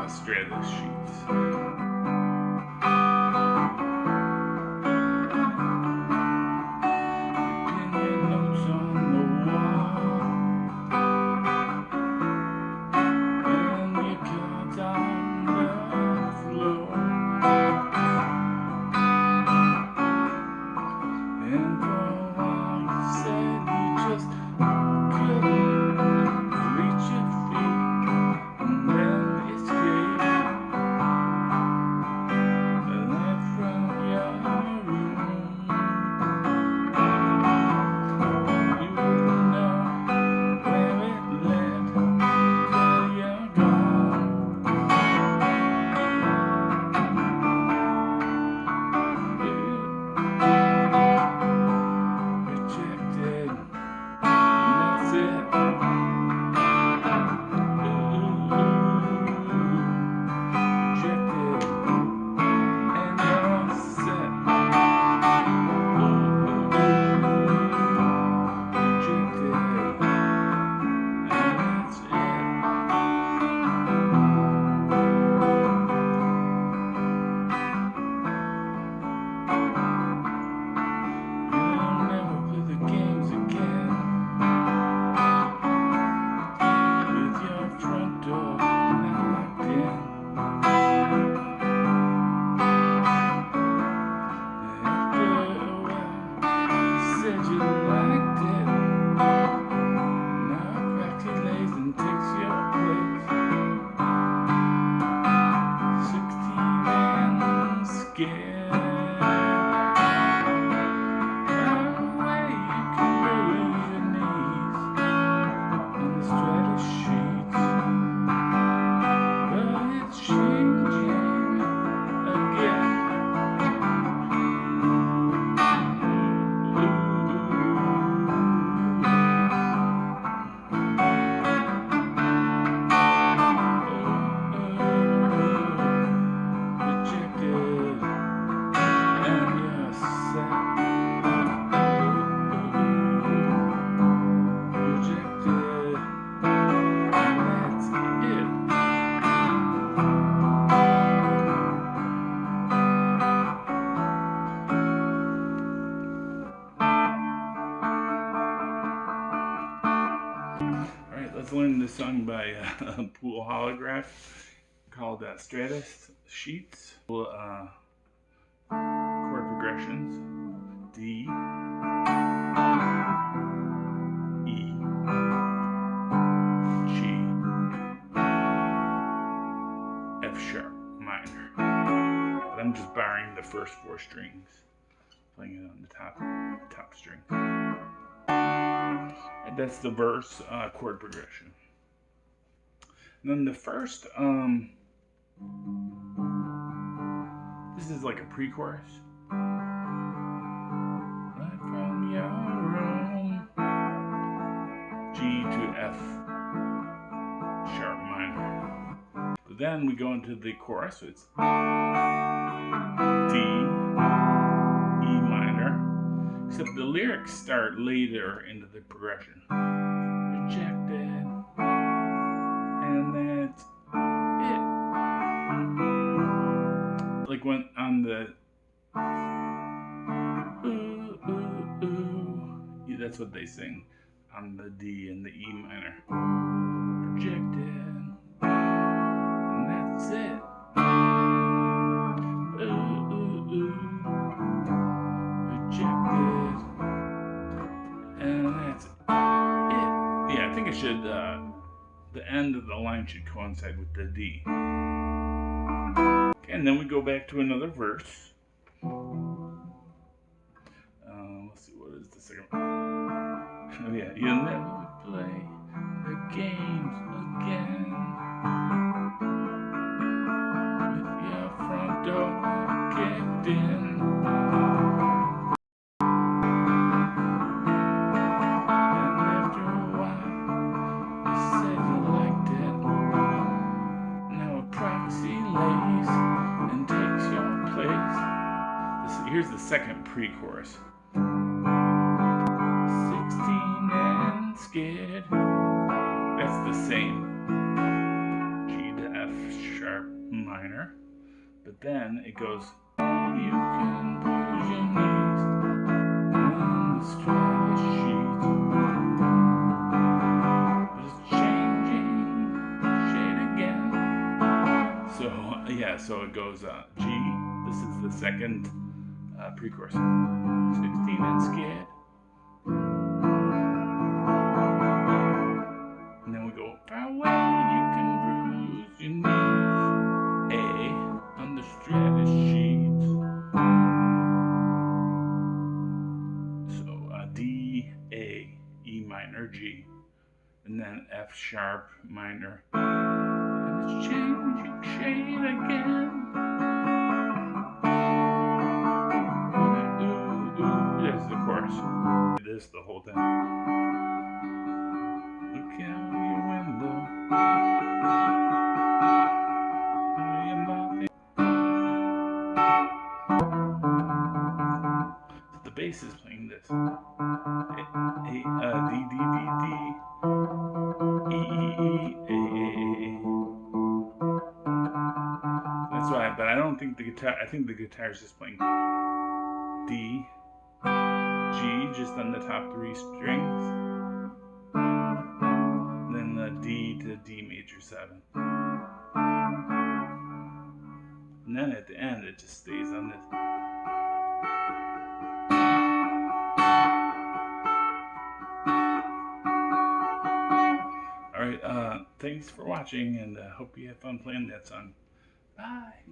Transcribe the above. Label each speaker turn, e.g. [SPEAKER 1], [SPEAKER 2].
[SPEAKER 1] Stratus sheets. Let's learn this song by Holograph called Stratus Sheets. Chord progressions: D, E, G, F sharp minor. But I'm just barring the first 4 strings, playing it on the top string. And that's the verse chord progression. And then the first, this is like a pre-chorus. Right from your room, G to F sharp minor. But then we go into the chorus, so it's D, E minor. Except the lyrics start later into the progression. Rejected, and that's it. Like when on the ooh, ooh, ooh, yeah, that's what they sing on the D and the E minor. Rejected, and that's it. Ooh, ooh, ooh. Rejected. And that's it. Yeah, I think it should, the end of the line should coincide with the D. Okay, and then we go back to another verse. Let's see, what is the second one? Oh yeah, you'll never play the games again with your front door kicked in. Here's the second pre-chorus. 16 and scared. That's the same. G to F sharp minor, but then it goes, you can bruise your knees on the Stratus sheet. But it's changing shade again. So yeah, so it goes G. This is the second pre-chorus. 16 and scared. And then we go, far away, you can bruise your knees. A on the Stratus sheet. So D, A, E minor, G, and then F sharp minor. And it's changing shade again. There's the chorus. This the whole time. Look out your window. So the bass is playing this. D, D, D, D, E, E, E, A, A, A. That's why, but I don't think the guitar, I think the guitar is just playing D, G, just on the top 3 strings. Then the D to D major 7. And then at the end, it just stays on this. Alright, thanks for watching, and hope you have fun playing that song. Bye!